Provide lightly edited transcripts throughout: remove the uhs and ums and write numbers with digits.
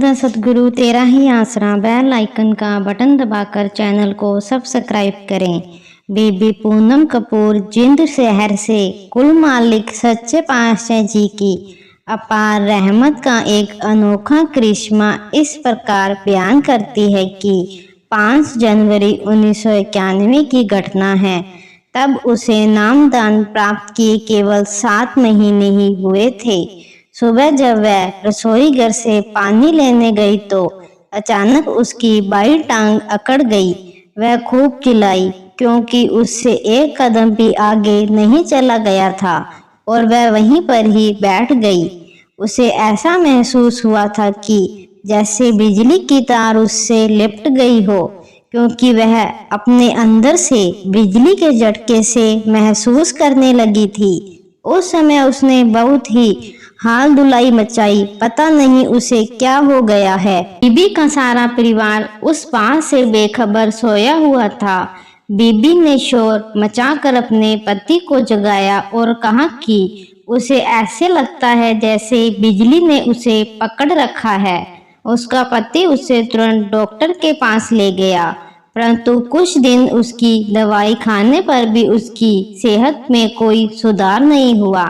मैं सतगुरु तेरा ही आसरा। बेल आइकन का बटन दबाकर चैनल को सब्सक्राइब करें। बीबी पूनम कपूर जिंद शहर से कुल मालिक सच्चे पातशाह जी की अपार रहमत का एक अनोखा करिश्मा इस प्रकार बयान करती है कि 5 जनवरी 1991 की घटना है। तब उसे नामदान प्राप्त किए केवल 7 महीने ही हुए थे। सुबह जब वह रसोई घर से पानी लेने गई तो अचानक उसकी बाईं टांग अकड़ गई। वह खूब चिल्लाई क्योंकि उससे एक कदम भी आगे नहीं चला गया था और वह वहीं पर ही बैठ गई। उसे ऐसा महसूस हुआ था कि जैसे बिजली की तार उससे लिपट गई हो, क्योंकि वह अपने अंदर से बिजली के झटके से महसूस करने लगी थी। उस समय उसने बहुत ही हाल धुलाई मचाई, पता नहीं उसे क्या हो गया है। बीबी का सारा परिवार उस बात से बेखबर सोया हुआ था। बीबी ने शोर मचाकर अपने पति को जगाया और कहा कि उसे ऐसे लगता है जैसे बिजली ने उसे पकड़ रखा है। उसका पति उसे तुरंत डॉक्टर के पास ले गया, परंतु कुछ दिन उसकी दवाई खाने पर भी उसकी सेहत में कोई सुधार नहीं हुआ।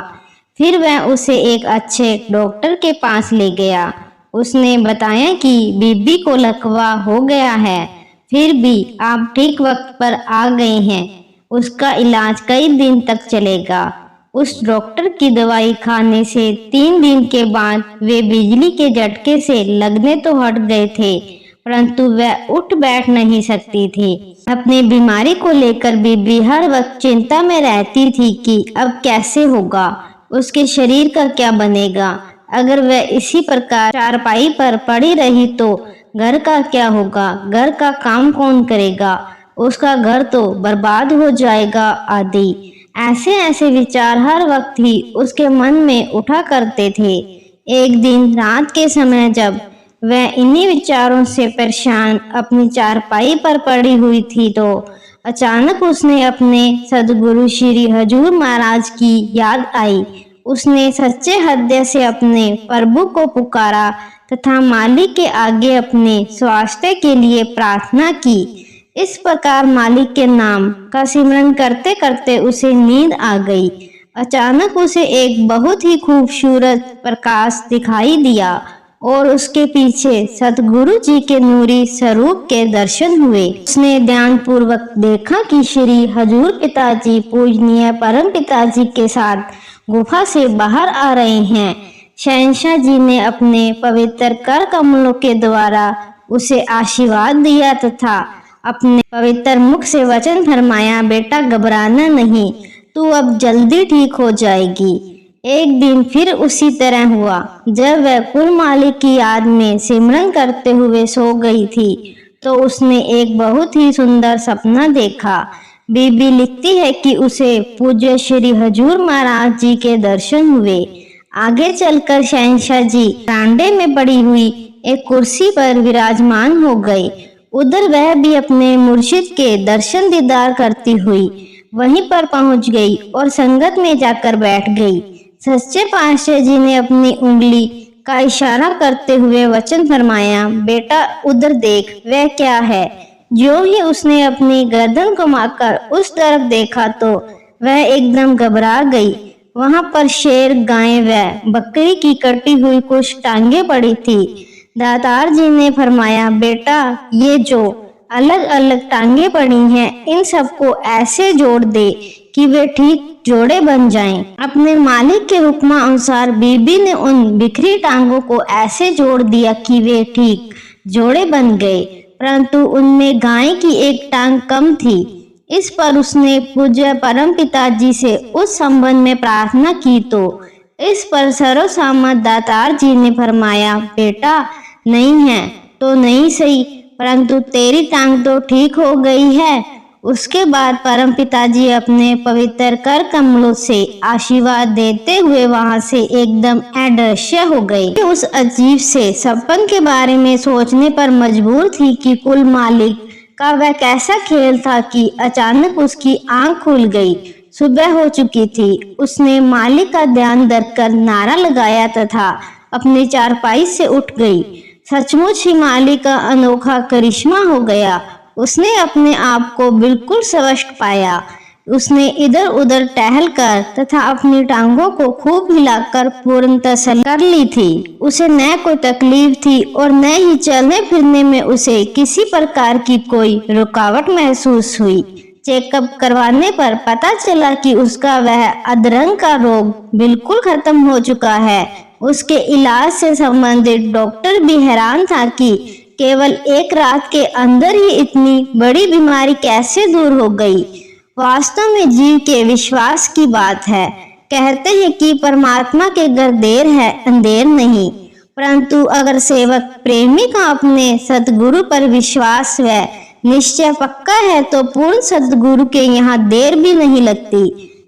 फिर वह उसे एक अच्छे डॉक्टर के पास ले गया। उसने बताया कि बीबी को लकवा हो गया है, फिर भी आप ठीक वक्त पर आ गए हैं। उसका इलाज कई दिन तक चलेगा। उस डॉक्टर की दवाई खाने से 3 दिन के बाद वे बिजली के झटके से लगने तो हट गए थे, परंतु वह उठ बैठ नहीं सकती थी। अपनी बीमारी को लेकर बीबी हर वक्त चिंता में रहती थी कि अब कैसे होगा, उसके शरीर का क्या बनेगा। अगर वह इसी प्रकार चारपाई पर पड़ी रही तो घर का क्या होगा, घर का काम कौन करेगा, उसका घर तो बर्बाद हो जाएगा आदि ऐसे ऐसे विचार हर वक्त ही उसके मन में उठा करते थे। एक दिन रात के समय जब वह इन्हीं विचारों से परेशान अपनी चारपाई पर पड़ी हुई थी तो अचानक उसने अपने सदगुरु श्री हजूर महाराज की याद आई। उसने सच्चे हृदय से अपने प्रभु को पुकारा तथा मालिक के आगे अपने स्वास्थ्य के लिए प्रार्थना की। इस प्रकार मालिक के नाम का सिमरन करते करते उसे नींद आ गई। अचानक उसे एक बहुत ही खूबसूरत प्रकाश दिखाई दिया और उसके पीछे सतगुरु जी के नूरी स्वरूप के दर्शन हुए। उसने ध्यान पूर्वक देखा कि श्री हजूर पिताजी पूजनीय परम पिताजी के साथ गुफा से बाहर आ रहे हैं। शहंशाह जी ने अपने पवित्र कर कमलों के द्वारा उसे आशीर्वाद दिया तथा अपने पवित्र मुख से वचन फरमाया, बेटा घबराना नहीं, तू अब जल्दी ठीक हो जाएगी। एक दिन फिर उसी तरह हुआ। जब वह कुल मालिक की याद में सिमरन करते हुए सो गई थी तो उसने एक बहुत ही सुंदर सपना देखा। बीबी लिखती है कि उसे पूज्य श्री हजूर महाराज जी के दर्शन हुए। आगे चलकर शहंशाह जी बरामदे में पड़ी हुई एक कुर्सी पर विराजमान हो गए। उधर वह भी अपने मुर्शिद के दर्शन दीदार करती हुई वहीं पर पहुंच गई और संगत में जाकर बैठ गई। सच्चे पातशाह जी ने अपनी उंगली का इशारा करते हुए वचन फरमाया, बेटा उधर देख, वह क्या है। जो ही उसने अपनी गर्दन घुमाकर उस तरफ देखा तो वह एकदम घबरा गई। वहां पर शेर, गाय व बकरी की कटी हुई कुछ टांगे पड़ी थी। दातार जी ने फरमाया, बेटा ये जो अलग अलग टांगे पड़ी हैं, इन सबको ऐसे जोड़ दे कि वे ठीक जोड़े बन जाएं। अपने मालिक के हुक्म अनुसार बीबी ने उन बिखरी टांगों को ऐसे जोड़ दिया कि वे ठीक जोड़े बन गए, परंतु उनमें गाय की एक टांग कम थी। इस पर उसने पूज्य परम पिताजी से उस संबंध में प्रार्थना की तो इस पर सर्वसम्मत दातार जी ने फरमाया, बेटा नहीं है तो नहीं सही, परंतु तेरी टांग तो ठीक हो गई है। उसके बाद परम पिताजी अपने पवित्र कर कमलों से आशीर्वाद देते हुए वहां से एकदम अदृश्य हो गए। उस अजीब से सपन के बारे में सोचने पर मजबूर थी कि कुल मालिक का वह कैसा खेल था कि अचानक उसकी आंख खुल गई। सुबह हो चुकी थी। उसने मालिक का ध्यान धरकर नारा लगाया तथा अपनी चारपाई से उठ गई। सचमुच ही मालिक का अनोखा करिश्मा हो गया। उसने अपने आप को बिल्कुल स्वस्थ पाया। उसने इधर उधर टहलकर तथा अपनी टांगों को खूब हिलाकर पूर्ण तसल्ली कर ली थी। उसे न कोई तकलीफ थी और न ही चलने फिरने में उसे किसी प्रकार की कोई रुकावट महसूस हुई। चेकअप करवाने पर पता चला कि उसका वह अधरंग का रोग बिल्कुल खत्म हो चुका है। उसके इलाज से संबंधित डॉक्टर भी हैरान था कि केवल एक रात के अंदर ही इतनी बड़ी बीमारी कैसे दूर हो गई। वास्तव में जीव के विश्वास की बात है। कहते हैं कि परमात्मा के घर देर है अंधेर नहीं, परंतु अगर सेवक प्रेमी का अपने सतगुरु पर विश्वास व निश्चय पक्का है तो पूर्ण सतगुरु के यहाँ देर भी नहीं लगती।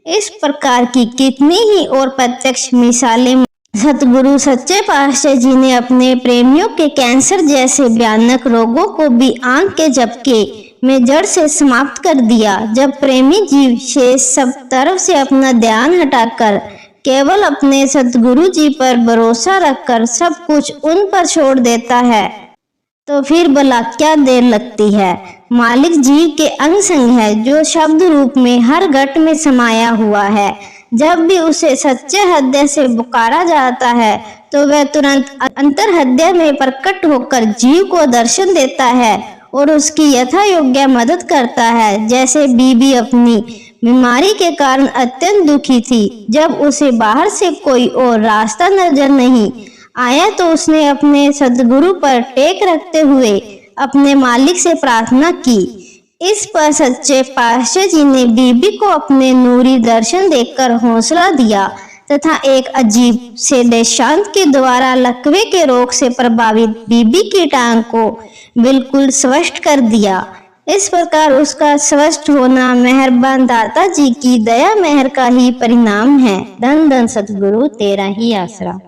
इस प्रकार की कितनी ही और प्रत्यक्ष मिसालें सतगुरु सच्चे पातशाह जी ने अपने प्रेमियों के कैंसर जैसे भयानक रोगों को भी आंख के झपके में जड़ से समाप्त कर दिया। जब प्रेमी जीव शेष सब तरफ से अपना ध्यान हटाकर केवल अपने सतगुरु जी पर भरोसा रखकर सब कुछ उन पर छोड़ देता है तो फिर भला क्या देर लगती है। मालिक जीव के अंग संग है जो शब्द रूप में हर घट में समाया हुआ है। जब भी उसे सच्चे हृदय से पुकारा जाता है तो वह तुरंत अंतर हृदय में प्रकट होकर जीव को दर्शन देता है और उसकी यथा योग्य मदद करता है। जैसे बीबी अपनी बीमारी के कारण अत्यंत दुखी थी। जब उसे बाहर से कोई और रास्ता नजर नहीं आया तो उसने अपने सतगुरु पर टेक रखते हुए अपने मालिक से प्रार्थना की। इस पर सच्चे पातशाह जी ने बीबी को अपने नूरी दर्शन देकर हौसला दिया तथा एक अजीब से देशांत के द्वारा लकवे के रोग से प्रभावित बीबी की टांग को बिल्कुल स्वस्थ कर दिया। इस प्रकार उसका स्वस्थ होना मेहरबान दाता जी की दया मेहर का ही परिणाम है। धन धन सतगुरु तेरा ही आसरा।